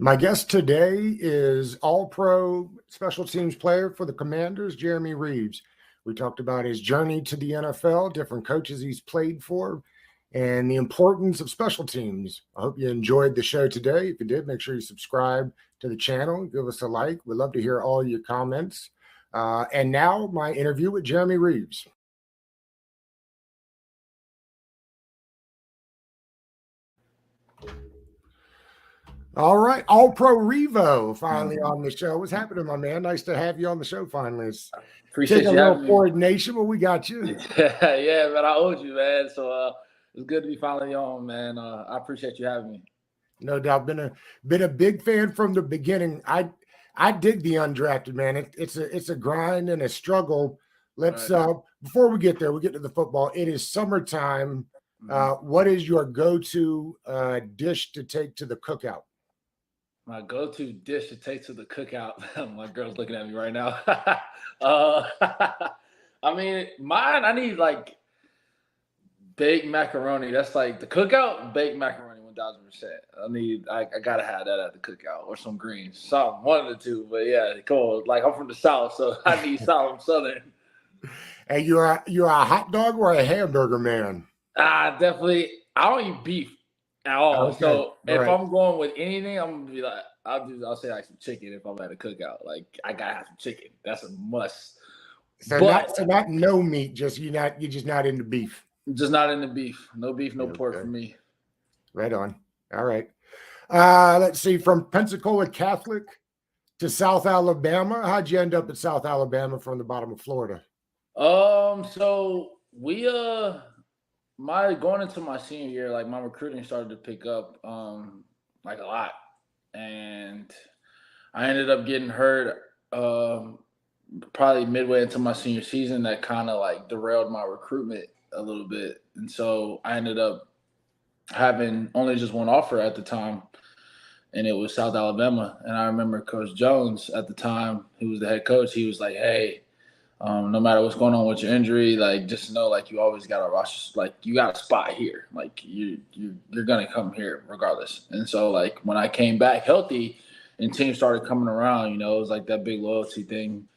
My guest today is All-Pro special teams player for the Commanders, Jeremy Reeves. We talked about his journey to the NFL, different coaches he's played for, and the importance of special teams. I hope you enjoyed the show today. If you did, make sure you subscribe to the channel. Give us a like. We'd love to hear all your comments. And now my interview with Jeremy Reeves. All right, All-Pro Revo finally on the show. What's happening, my man? Nice to have you on the show finally. Appreciate you having me. Coordination, but we got you. Yeah, man, I owed you, man. So it's good to be finally on, man. I appreciate you having me. No doubt, been a big fan from the beginning. I dig the undrafted, man. It's a grind and a struggle. Let's before we get there, we get to the football. It is summertime. What is your go-to dish to take to the cookout? My go-to dish to take to the cookout. My girl's looking at me right now. I mean, mine, I need like baked macaroni. That's like the cookout, baked macaroni 1000%. I gotta have that at the cookout or some greens. Something, one of the two. But yeah, cool. Like I'm from the South, so I need something Southern. And you're a hot dog or a hamburger man? Definitely. I don't eat beef at all. Okay. So if I'm going with anything, I'm gonna be like, I'll say like some chicken if I'm at a cookout. Like I gotta have some chicken. That's a must. So not no meat. You're just not into beef. Just not into beef. No beef, no pork for me. Right on. All right. Let's see. From Pensacola Catholic to South Alabama. How'd you end up at South Alabama from the bottom of Florida? So we going into my senior year, like my recruiting started to pick up like a lot. And I ended up getting hurt probably midway into my senior season. That kind of like derailed my recruitment a little bit. And so I ended up having only just one offer at the time, and it was South Alabama. And I remember Coach Jones at the time, who was the head coach, he was like, hey, no matter what's going on with your injury, like just know like you always got a roster, like you got a spot here. Like you're gonna come here regardless. And so like when I came back healthy and teams started coming around, it was like that big loyalty thing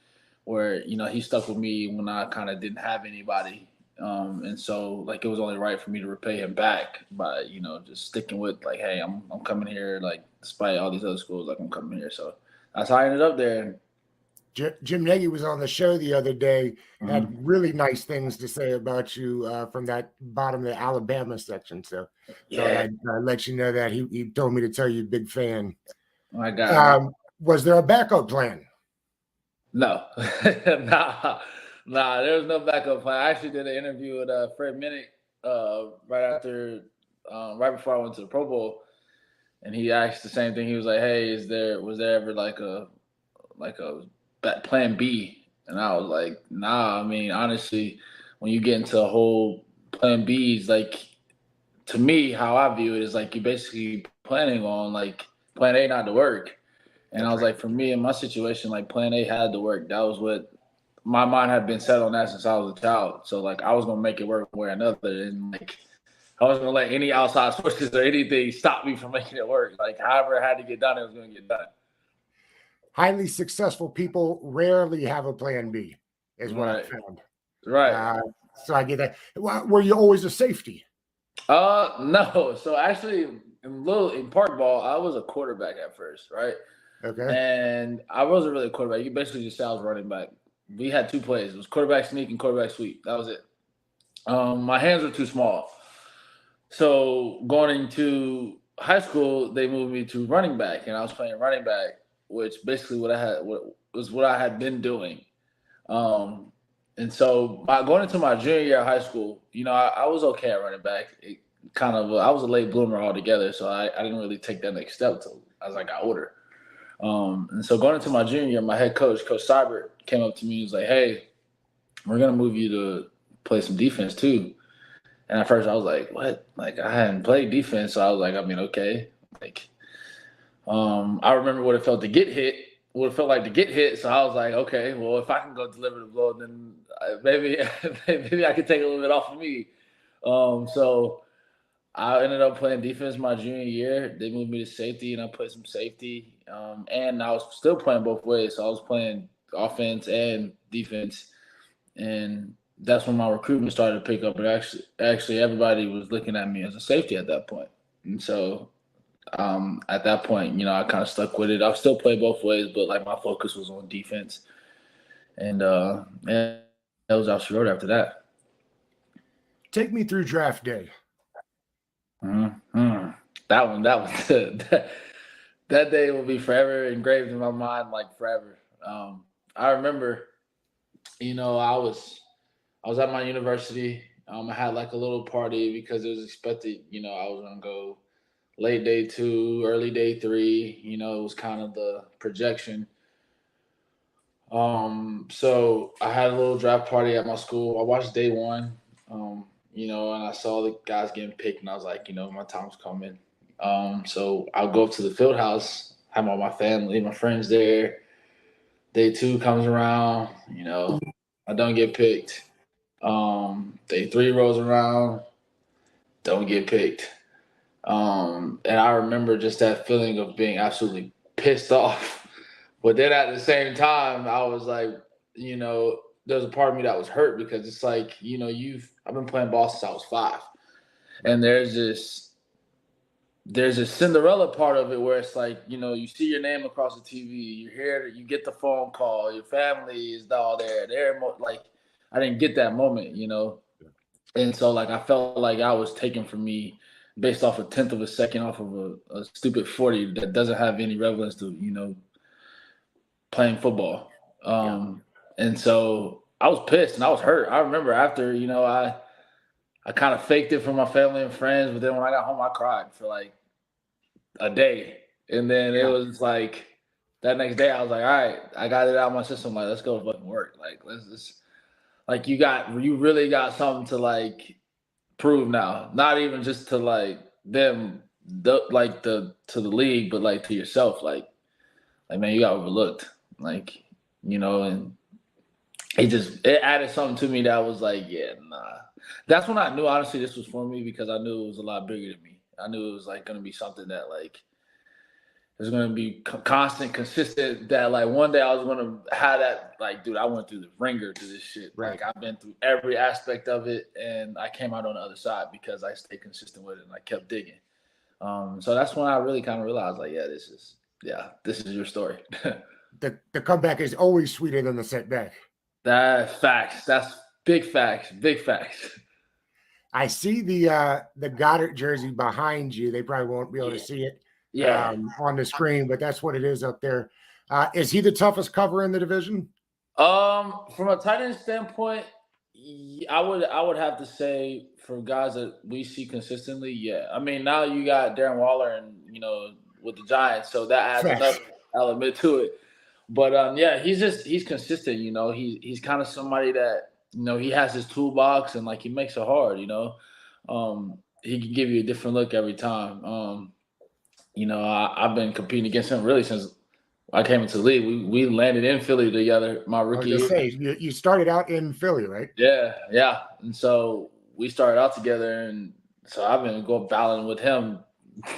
where, he stuck with me when I kind of didn't have anybody. And so like it was only right for me to repay him back by, just sticking with like, hey, I'm coming here, like despite all these other schools, like I'm coming here. So that's how I ended up there. Jim Nagy was on the show the other day, had really nice things to say about you from that bottom of the Alabama section. So I let you know that he told me to tell you, big fan. My God. Was there a backup plan? No, nah, there was no backup plan. I actually did an interview with Fred Minnick right before I went to the Pro Bowl, and he asked the same thing. He was like, "Hey, was there ever like a plan B?" And I was like, "Nah." I mean, honestly, when you get into a whole plan B's, like to me, how I view it is like you're basically planning on like plan A not to work. And I was like, for me in my situation, like plan A had to work. That was what my mind had been set on that since I was a child. So like I was gonna make it work one way or another, and like I wasn't gonna let any outside sources or anything stop me from making it work. Like however it had to get done, it was gonna get done. Highly successful people rarely have a plan B, is what I found. Right. So I get that. Were you always a safety? No. So actually, in park ball, I was a quarterback at first, right? Okay. And I wasn't really a quarterback. You basically just said I was running back. We had two plays. It was quarterback sneak and quarterback sweep. That was it. My hands were too small. So going into high school, they moved me to running back, and I was playing running back, which basically what I had been doing. And so going into my junior year of high school, I was okay at running back. I was a late bloomer altogether, so I didn't really take that next step till as I got older. And so going into my junior year, my head coach, Coach Seibert, came up to me and was like, "Hey, we're gonna move you to play some defense too." And at first I was like, "What?" Like I hadn't played defense, so I was like, okay. Like, I remember what it felt like to get hit. So I was like, okay, well, if I can go deliver the blow, then maybe I could take a little bit off of me. So I ended up playing defense my junior year. They moved me to safety, and I played some safety. And I was still playing both ways. So I was playing offense and defense. And that's when my recruitment started to pick up. But actually, everybody was looking at me as a safety at that point. And so at that point, I kind of stuck with it. I still play both ways, but like my focus was on defense. And that was off the road after that. Take me through draft day. Mm-hmm. That was that day will be forever engraved in my mind, like forever. I remember, I was at my university. I had like a little party because it was expected. I was gonna go late day 2, early day 3. It was kind of the projection. So I had a little draft party at my school. I watched day 1. And I saw the guys getting picked, and I was like, my time's coming. So I'll go up to the field house, have all my family, my friends there. Day 2 comes around, I don't get picked. Day 3 rolls around, don't get picked. And I remember just that feeling of being absolutely pissed off. But then at the same time, I was like, there's a part of me that was hurt because it's like, I've been playing ball since I was 5. And there's this Cinderella part of it where it's like, you see your name across the TV, you hear, you get the phone call, your family is all there. Like, I didn't get that moment, And so like, I felt like I was taken from me based off a tenth of a second off of a stupid 40 that doesn't have any relevance to, playing football. And so I was pissed and I was hurt. I remember after, I kind of faked it for my family and friends, but then when I got home, I cried for like a day. And then it was like that next day I was like, all right, I got it out of my system. Like, let's go fucking work. Like, let's just like you really got something to like prove now. Not even just to like them to the league, but like to yourself. Like man, you got overlooked. Like, and it added something to me that was like, yeah, nah. That's when I knew honestly this was for me because I knew it was a lot bigger than me. I knew it was like going to be something that like is going to be constant, consistent. That like one day I was going to have that like, dude, I went through the ringer to this shit. Right. Like I've been through every aspect of it, and I came out on the other side because I stayed consistent with it and I kept digging. So that's when I really kind of realized like, this is your story. The comeback is always sweeter than the setback. That's facts. That's big facts. Big facts. I see the Goddard jersey behind you. They probably won't be able to see it on the screen, but that's what it is up there. Is he the toughest cover in the division? From a tight end standpoint, I would have to say for guys that we see consistently, yeah. I mean, now you got Darren Waller and with the Giants, so that adds another element to it. But he's consistent. He's kind of somebody that he has his toolbox and like he makes it hard. He can give you a different look every time. I've been competing against him really since I came into the league. We landed in Philly together my rookie year. Say, you started out in Philly, right? Yeah. And so we started out together, and so I've been battling with him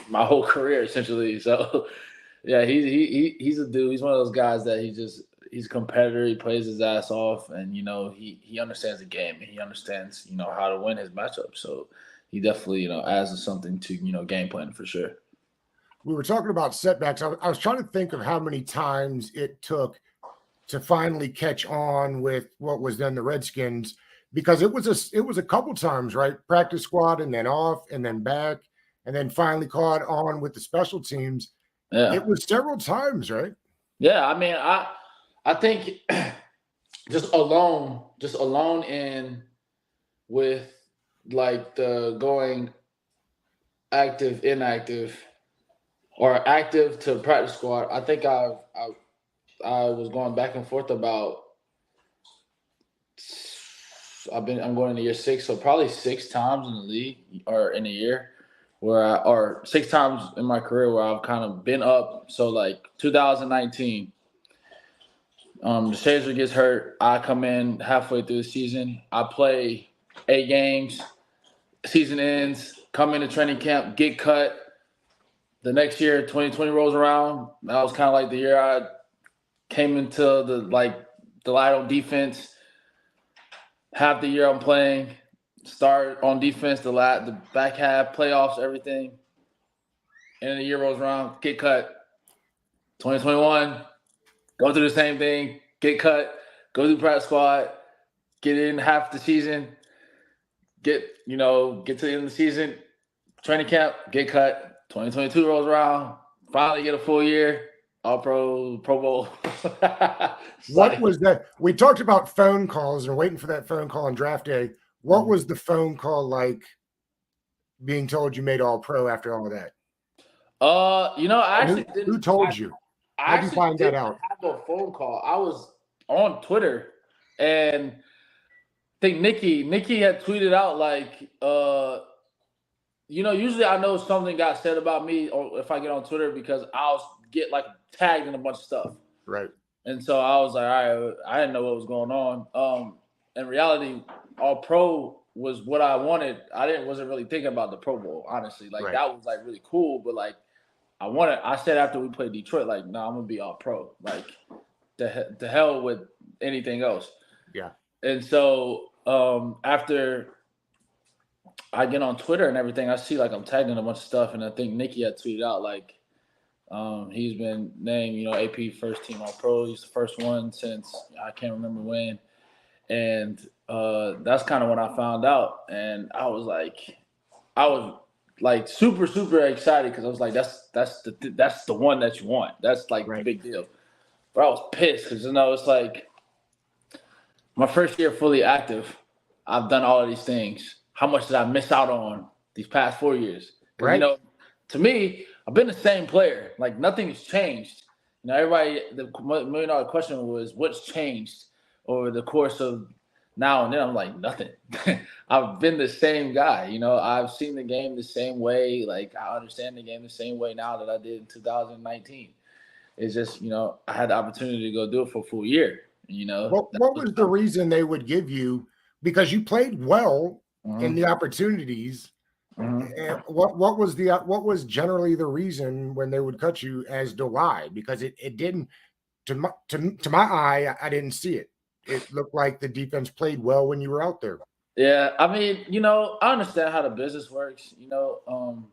my whole career essentially. So yeah, he's a dude. He's one of those guys that he's a competitor. He plays his ass off, and he understands the game, and he understands how to win his matchup. So he definitely adds something to game plan for sure. We were talking about setbacks. I was trying to think of how many times it took to finally catch on with what was then the Redskins, because it was a couple times, right? Practice squad and then off and then back and then finally caught on with the special teams. Yeah. It was several times, right? Yeah, I mean, I think just alone in with like the going active, inactive, or active to practice squad. I think I was going back and forth about. I'm going into year 6, so probably 6 times in the league or in a year, or 6 times in my career where I've kind of been up. So like 2019, the Shazer gets hurt. I come in halfway through the season. I play 8 games. Season ends. come into training camp, get cut. The next year, 2020 rolls around. That was kind of like the year I came into the light on defense. Half the year I'm playing, start on defense, the back half, playoffs, everything. And the year rolls around, get cut. 2021, go through the same thing, get cut, go through practice squad, get in half the season, get to the end of the season, training camp, get cut. 2022 rolls around, finally get a full year, All Pro, Pro Bowl. What was that? We talked about phone calls and waiting for that phone call on draft day. What was the phone call like being told you made All Pro after all of that? I actually didn't. Who told you? How did you find that out? I have a phone call. I was on Twitter, and I think Nikki had tweeted out like, usually I know something got said about me, or if I get on Twitter, because I'll get like tagged in a bunch of stuff. Right. And so I was like, all right, I didn't know what was going on. In reality, All Pro was what I wanted. I wasn't really thinking about the Pro Bowl, honestly. Like that was like really cool, but like I said after we played Detroit, like, no, I'm gonna be All Pro. Like the hell with anything else. Yeah. And so after I get on Twitter and everything, I see like I'm tagged in a bunch of stuff, and I think Nikki had tweeted out like he's been named, AP first team All Pro. He's the first one since I can't remember when. And that's kind of when I found out, and I was like super, super excited, because I was like, that's the one that you want. That's like the big deal. But I was pissed because it's like my first year fully active. I've done all of these things. How much did I miss out on these past 4 years? Right. To me, I've been the same player. Like nothing has changed. Everybody, the $1 million question was, what's changed over the course of now and then? I'm like, nothing. I've been the same guy. I've seen the game the same way. Like I understand the game the same way now that I did in 2019. It's just, I had the opportunity to go do it for a full year. What was the reason they would give you? Because you played well in the opportunities. And what was generally the reason when they would cut you as to why? Because it didn't, to my eye, I didn't see it. It looked like the defense played well when you were out there. Yeah, I mean, I understand how the business works. The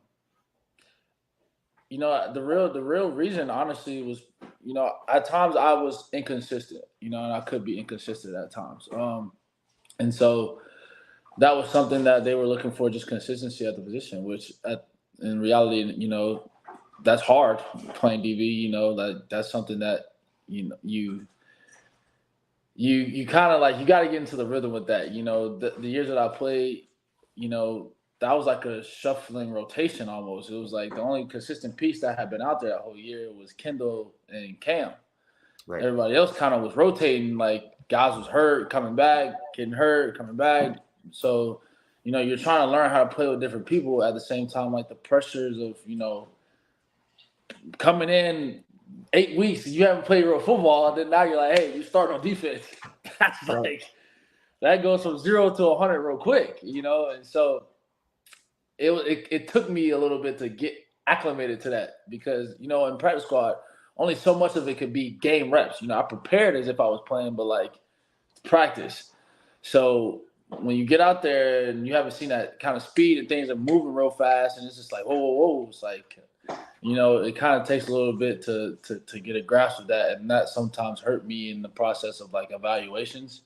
real reason, honestly, was, at times I was inconsistent, and I could be inconsistent at times. And so that was something that they were looking for, just consistency at the position, which in reality, that's hard playing DB. That's something that you kind of like, you got to get into the rhythm with that. The years that I played, that was like a shuffling rotation almost. It was like the only consistent piece that had been out there that whole year was Kendall and Cam. Right. Everybody else kind of was rotating, like guys was hurt, coming back, getting hurt, coming back. So, you're trying to learn how to play with different people at the same time, like the pressures of, coming in 8 weeks, you haven't played real football, and then now you're like, hey, you start on defense. That's like, that goes from 0 to 100 real quick, and so it took me a little bit to get acclimated to that, because, in practice squad, only so much of it could be game reps. I prepared as if I was playing, but like practice. So when you get out there and you haven't seen that kind of speed and things are moving real fast, and it's just like, whoa. It's like, it kind of takes a little bit to get a grasp of that. And that sometimes hurt me in the process of like evaluations.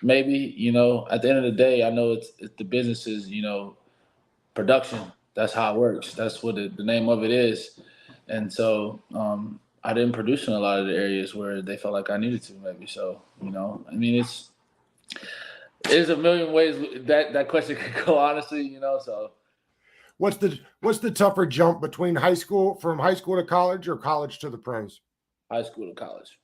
Maybe, at the end of the day, I know it's the business is, production. That's how it works. That's what the name of it is. And so I didn't produce in a lot of the areas where they felt like I needed to, maybe. So, I mean, there's a million ways that question could go, honestly, so. What's the tougher jump between from high school to college, or college to the pros? High school to college.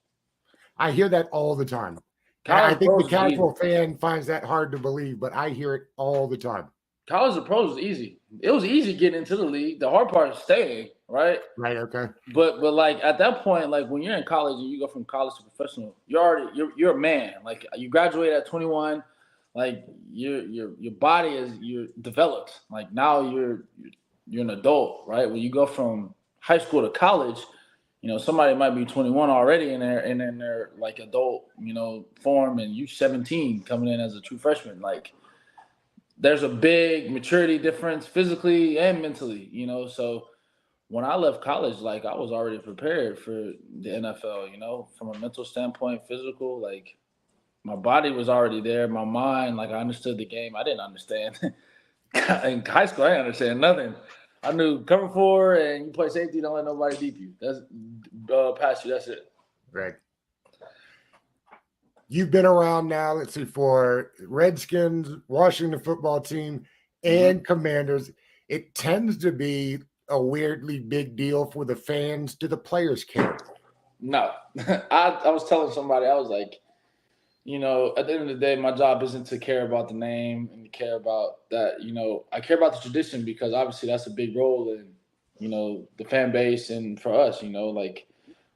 I hear that all the time. I think the casual fan finds that hard to believe, but I hear it all the time. College to pros was easy. It was easy getting into the league. The hard part is staying, right? Right. Okay. But like at that point, like when you're in college and you go from college to professional, you're a man. Like you graduate at 21. like your body you're developed. Like now you're an adult, right? When you go from high school to college, somebody might be 21 already in their like adult, form, and you 17 coming in as a true freshman. Like there's a big maturity difference physically and mentally, So when I left college, like I was already prepared for the NFL, from a mental standpoint, physical, like my body was already there. My mind, like I understood the game. I didn't understand. In high school, I didn't understand nothing. I knew cover four and you play safety, don't let nobody deep you. That's past you, that's it. Right. You've been around now, let's see, for Redskins, Washington football team, and Commanders. It tends to be a weirdly big deal for the fans. Do the players care? No. I was telling somebody, I was like, at the end of the day, my job isn't to care about the name and to care about that. I care about the tradition because obviously that's a big role in, the fan base and for us, like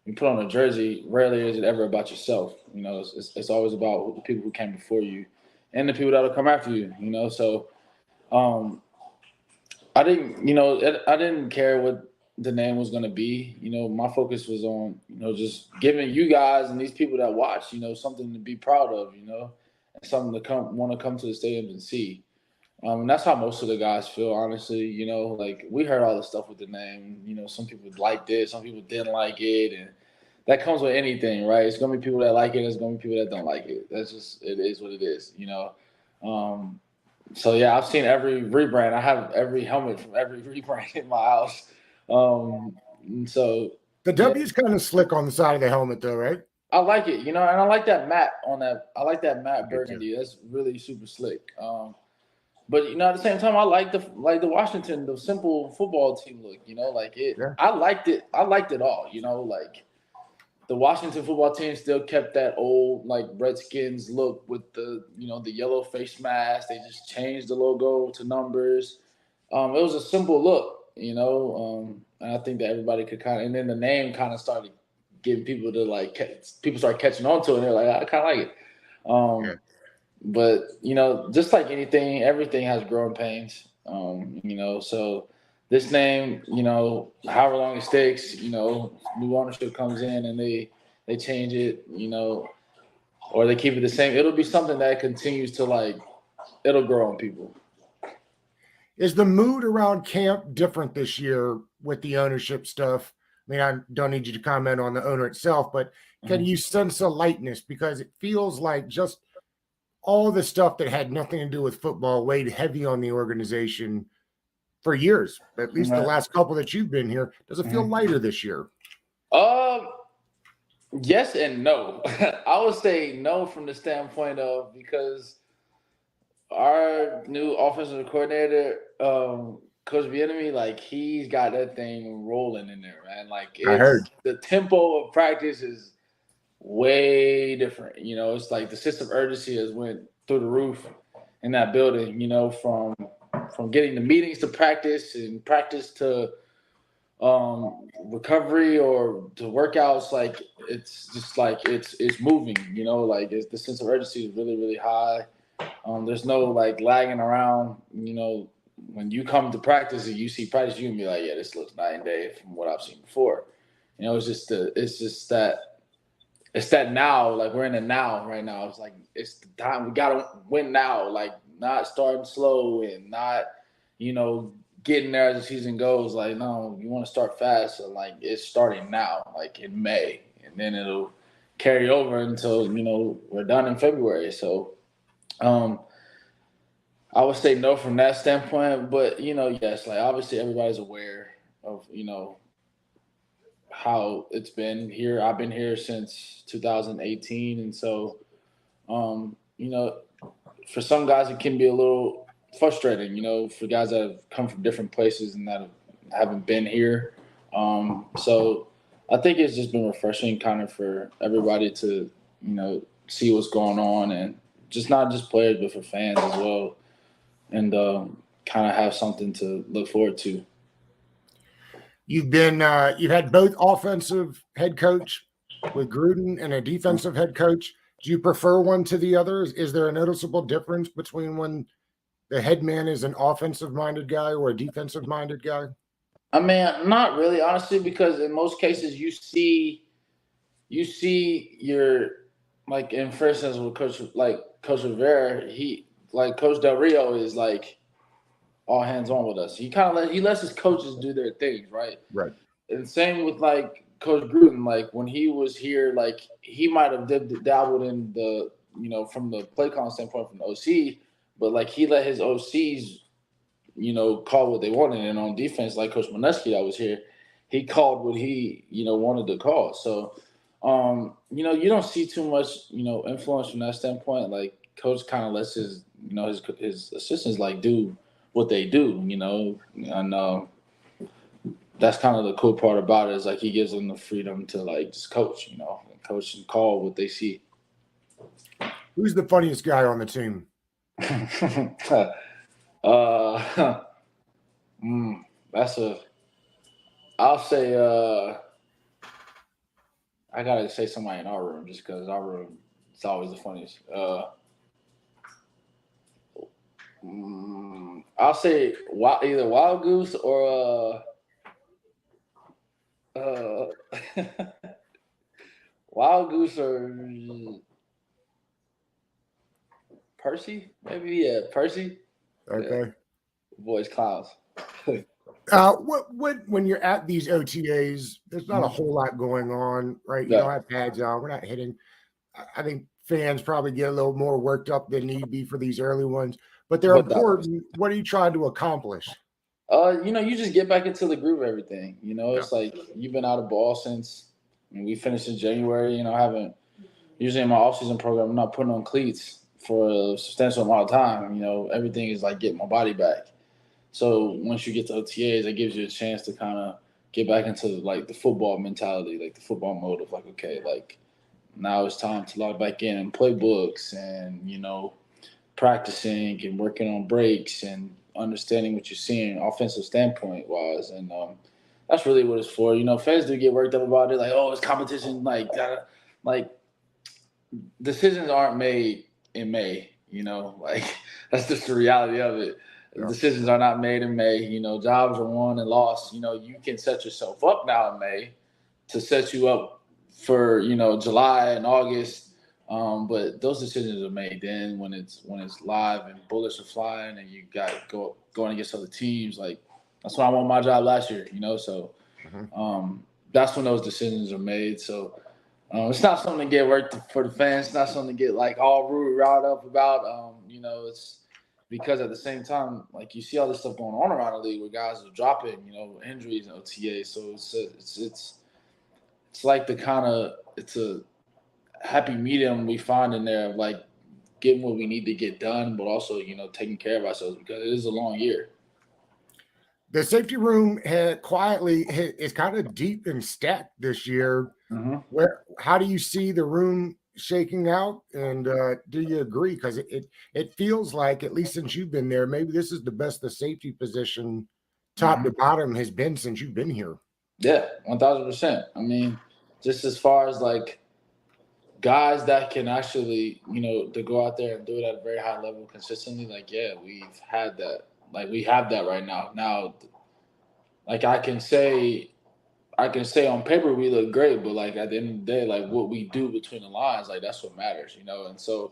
you put on a jersey, rarely is it ever about yourself. It's always about the people who came before you and the people that will come after you, So I didn't care what the name was going to be. My focus was on, just giving you guys and these people that watch, something to be proud of, and something to want to come to the stadiums and see. And that's how most of the guys feel, honestly. Like we heard all the stuff with the name. Some people liked it, some people didn't like it, and that comes with anything, right? It's gonna be people that like it. It's gonna be people that don't like it. That's just it is what it is, So yeah, I've seen every rebrand. I have every helmet from every rebrand in my house. So the W's kind of slick on the side of the helmet, though, right? I like it, and I like that matte on that. I like that matte burgundy. That's really super slick. But at the same time, I like the Washington, the simple football team look. Like it. Yeah. I liked it. I liked it all. Like the Washington football team still kept that old like Redskins look with the the yellow face mask. They just changed the logo to numbers. It was a simple look. And I think that everybody could kind of. And then the name kind of started getting people to people start catching on to it. And they're like, I kind of like it. Yeah. But just like anything, everything has growing pains. So this name, however long it takes, new ownership comes in and they change it, or they keep it the same. It'll be something that continues to it'll grow on people. Is the mood around camp different this year with the ownership stuff? I mean, I don't need you to comment on the owner itself, but can you sense a lightness? Because it feels like just all the stuff that had nothing to do with football weighed heavy on the organization for years, at least the last couple that you've been here. Does it feel lighter this year? Yes and no. I would say no from the standpoint of because our new offensive coordinator, Coach Bieniemy, he's got that thing rolling in there, man. I heard the tempo of practice is way different. It's like the sense of urgency has went through the roof in that building, from getting the meetings to practice and practice to recovery or to workouts. It's just it's moving, the sense of urgency is really, really high. There's no lagging around, when you come to practice and you see practice, you can be like, yeah, this looks night and day from what I've seen before. It's that now, we're in the now right now. It's the time we gotta win now, not starting slow and not, getting there as the season goes. No, you want to start fast. So it's starting now, in May, and then it'll carry over until we're done in February. So, I would say no from that standpoint, but yes, obviously everybody's aware of how it's been here. I've been here since 2018. And so, for some guys, it can be a little frustrating, for guys that have come from different places and that haven't been here. So I think it's just been refreshing kind of for everybody to, see what's going on and just not just players, but for fans as well. And kind of have something to look forward to. You've had both offensive head coach with Gruden and a defensive head coach. Do you prefer one to the other? Is there a noticeable difference between when the head man is an offensive-minded guy or a defensive-minded guy? I mean, not really, honestly, because in most cases you see your like in for instance with Coach Rivera, Coach Del Rio is like all hands on with us. He lets his coaches do their things, right? Right. And same with like Coach Gruden. Like when he was here, like he might have dabbled in the from the play calling standpoint from the OC, but like he let his OCs call what they wanted. And on defense, like Coach Moneski that was here, he called what he wanted to call. So you don't see too much influence from that standpoint. Like Coach kind of lets his assistants like do what they do, and that's kind of the cool part about it is like he gives them the freedom to like just coach, and coach and call what they see. Who's the funniest guy on the team? That's I'll say I gotta say somebody in our room just because our room is always the funniest. I'll say either Wild Goose or Wild Goose or Percy, maybe. Yeah, Percy. Okay. Yeah. Boys clowns. What when you're at these OTAs, there's not a whole lot going on, right? You don't have pads on. We're not hitting. I think fans probably get a little more worked up than need be for these early ones, but they're important. What are you trying to accomplish? You just get back into the groove of everything. It's like you've been out of ball since we finished in January. I haven't usually in my off-season program, I'm not putting on cleats for a substantial amount of time. Everything is like getting my body back. So once you get to OTAs, it gives you a chance to kind of get back into like the football mentality, like the football mode of like, okay, like now it's time to log back in and play books and, practicing and working on breaks and understanding what you're seeing offensive standpoint wise. And that's really what it's for. Fans do get worked up about it. Like, oh, it's competition. Like decisions aren't made in May, like that's just the reality of it. Yeah. Decisions are not made in May. Jobs are won and lost. You can set yourself up now in May to set you up for, July and August. But those decisions are made then when it's live and bullets are flying and you got going against other teams. Like that's why I won my job last year, so that's when those decisions are made. So it's not something to get worked for the fans. It's not something to get like all riled up about. It's because at the same time, like you see all this stuff going on around the league where guys are dropping, injuries and OTA. So it's like it's a happy medium we find in there of like getting what we need to get done, but also taking care of ourselves because it is a long year. The safety room is kind of deep and stacked this year. Mm-hmm. How do you see the room shaking out? And do you agree? Because it feels like, at least since you've been there, maybe this is the best the safety position, top to bottom, has been since you've been here. Yeah, 1,000%. I mean, just as far as like guys that can actually, to go out there and do it at a very high level consistently, like, yeah, we've had that. Like we have that right now. Now, like I can say on paper we look great, but like at the end of the day, like what we do between the lines, like that's what matters, And so,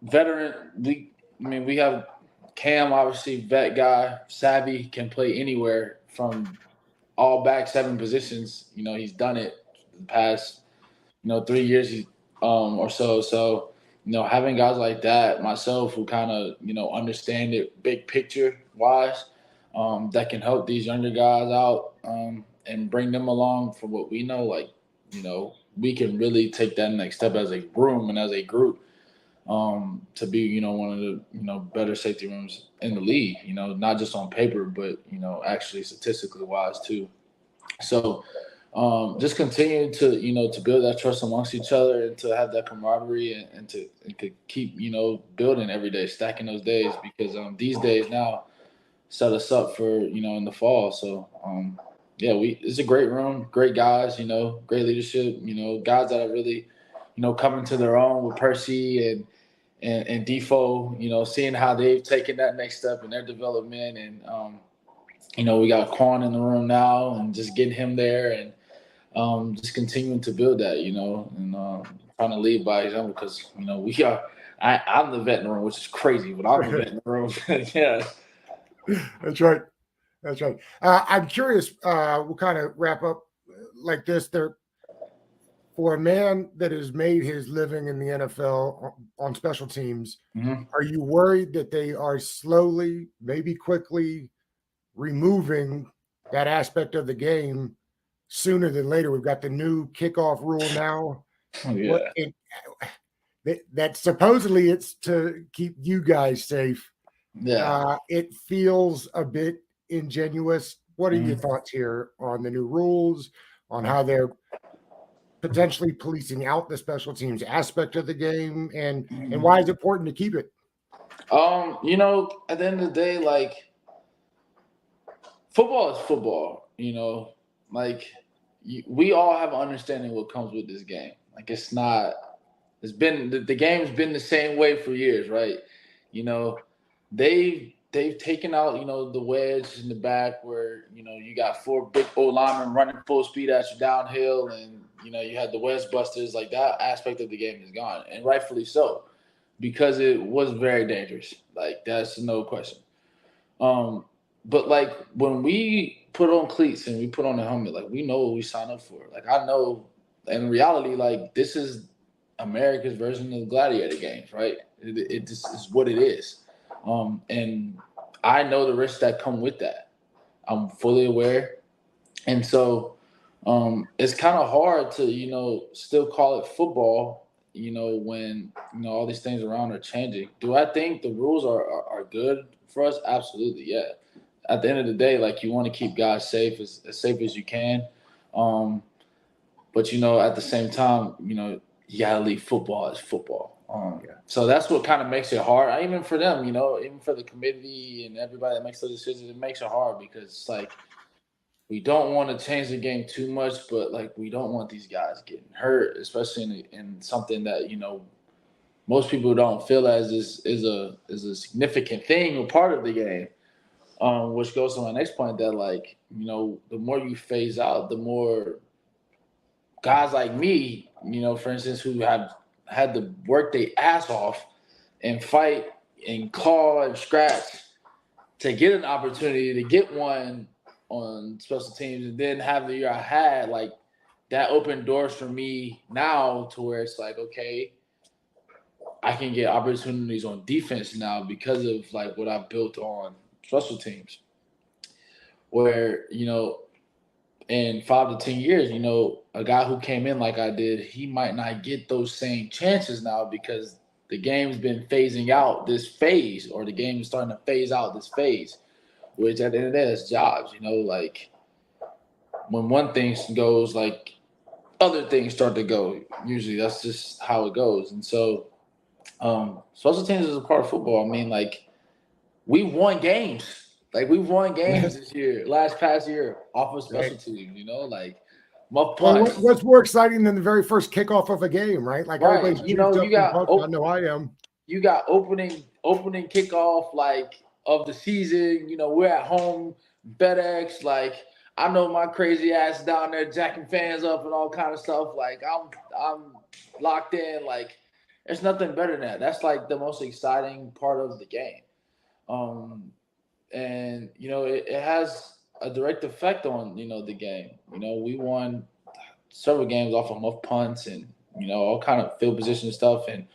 veteran, we have Cam, obviously vet guy, savvy, can play anywhere from all back 7 positions. He's done it the past, 3 years or so. So. Having guys like that, myself, who kind of, understand it big picture wise, that can help these younger guys out and bring them along for what we know. Like, we can really take that next step as a room and as a group to be, one of the, better safety rooms in the league, not just on paper, but, actually statistically wise too. So, just continue to to build that trust amongst each other and to have that camaraderie and to keep building every day, stacking those days, because these days now set us up for in the fall. So it's a great room, great guys, great leadership, guys that are really coming to their own with Percy and Defoe, seeing how they've taken that next step in their development. And, we got Quan in the room now and just getting him there and just continuing to build that, and trying to lead by example because, we are – I'm the vet in the room, which is crazy, but I'm the vet in the room. Yeah. That's right. That's right. I'm curious, we'll kind of wrap up like this. For a man that has made his living in the NFL on special teams, Are you worried that they are slowly, maybe quickly, removing that aspect of the game sooner than later? We've got the new kickoff rule now. Oh, yeah. That supposedly it's to keep you guys safe. Yeah. It feels a bit ingenuous. What are your thoughts here on the new rules, on how they're potentially policing out the special teams aspect of the game, and why is it important to keep it? At the end of the day, like, football is football, we all have an understanding what comes with this game. Like, the game's been the same way for years, right? They've taken out, the wedge in the back where, you got 4 big old linemen running full speed at you downhill, and, you had the wedge busters. Like, that aspect of the game is gone, and rightfully so, because it was very dangerous. Like, that's no question. But, like, when we put on cleats and we put on a helmet, like, we know what we sign up for. Like, I know, in reality, like, this is America's version of the gladiator games, right? It just is what it is. And I know the risks that come with that. I'm fully aware. And so it's kind of hard to, still call it football, when, all these things around are changing. Do I think the rules are good for us? Absolutely, yeah. At the end of the day, like, you want to keep guys safe as safe as you can. But, at the same time, you got to leave football as football. So that's what kind of makes it hard. Even for them, even for the committee and everybody that makes those decisions, it makes it hard because it's like we don't want to change the game too much, but, like, we don't want these guys getting hurt, especially in something that, most people don't feel as is a significant thing or part of the game. Which goes to my next point that, like, the more you phase out, the more guys like me, for instance, who have had to work their ass off and fight and claw and scratch to get an opportunity to get one on special teams and then have the year I had, like, that opened doors for me now to where it's like, okay, I can get opportunities on defense now because of, like, what I built on special teams. Where, in 5 to 10 years, a guy who came in like I did, he might not get those same chances now because the game's been phasing out this phase, or the game is starting to phase out this phase, which at the end of the day, that's jobs, like, when one thing goes, like, other things start to go. Usually that's just how it goes. And so special teams is a part of football. I mean, like, we won games. Like, we've won games this year, past year, off of special teams, like, muff punts. Well, what's more exciting than the very first kickoff of a game, right? Like, right. Everybody's you got I know I am. You got opening kickoff, like, of the season. We're at home, FedEx. Like, I know my crazy ass down there jacking fans up and all kind of stuff. Like, I'm locked in. Like, there's nothing better than that. That's, like, the most exciting part of the game. And, it has a direct effect on, the game. We won several games off of muff punts and, all kind of field position stuff and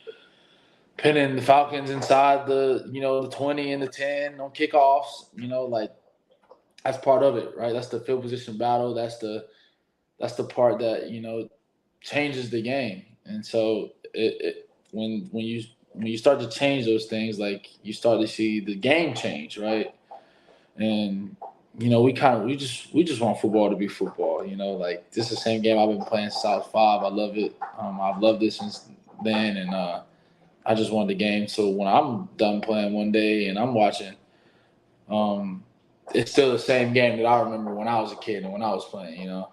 pinning the Falcons inside the 20 and the 10 on kickoffs, like, that's part of it, right? That's the field position battle. That's the part that, changes the game. And so when you start to change those things, like, you start to see the game change, right? And we just want football to be football. Like, this is the same game I've been playing since I was 5. I love it. I've loved it since then, and I just want the game. So when I'm done playing one day and I'm watching, it's still the same game that I remember when I was a kid and when I was playing. Yeah.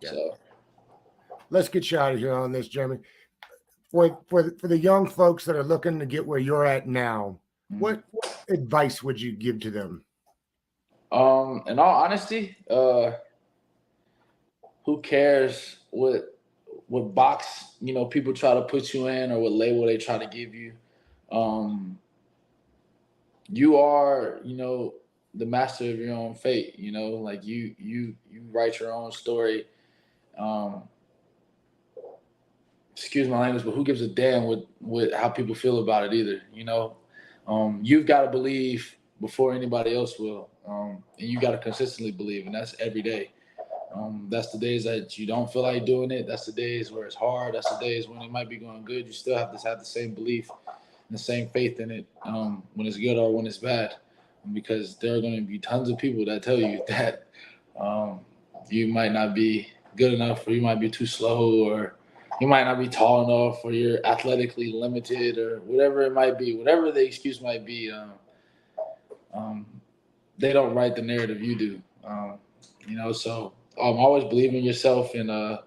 So let's get you out of here on this, Jeremy. for the young folks that are looking to get where you're at now, what advice would you give to them? In all honesty, who cares what box people try to put you in or what label they try to give you? You are the master of your own fate. Like you write your own story. Excuse my language, but who gives a damn with how people feel about it either? You've got to believe before anybody else will, and you got to consistently believe, and that's every day. That's the days that you don't feel like doing it. That's the days where it's hard. That's the days when it might be going good. You still have to have the same belief and the same faith in it when it's good or when it's bad, because there are going to be tons of people that tell you that you might not be good enough, or you might be too slow, or you might not be tall enough, or you're athletically limited, or whatever it might be, whatever the excuse might be. They don't write the narrative you do. So always believe in yourself, and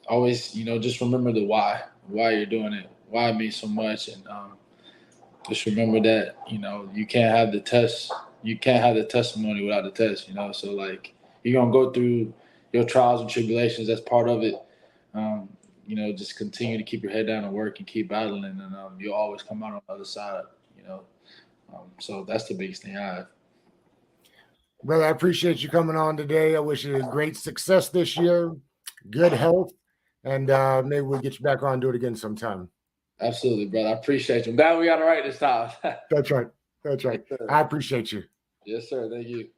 always, just remember the why you're doing it, why it means so much, and just remember that, you can't have the test, you can't have the testimony without the test, So like, you're gonna go through your trials and tribulations. That's part of it. Just continue to keep your head down and work and keep battling, and you'll always come out on the other side. So that's the biggest thing I have. Brother, I appreciate you coming on today. I wish you great success this year, good health, and maybe we'll get you back on and do it again sometime. Absolutely, brother. I appreciate you. I'm glad we got it right this time. That's right. That's right. Yes, I appreciate you. Yes, sir. Thank you.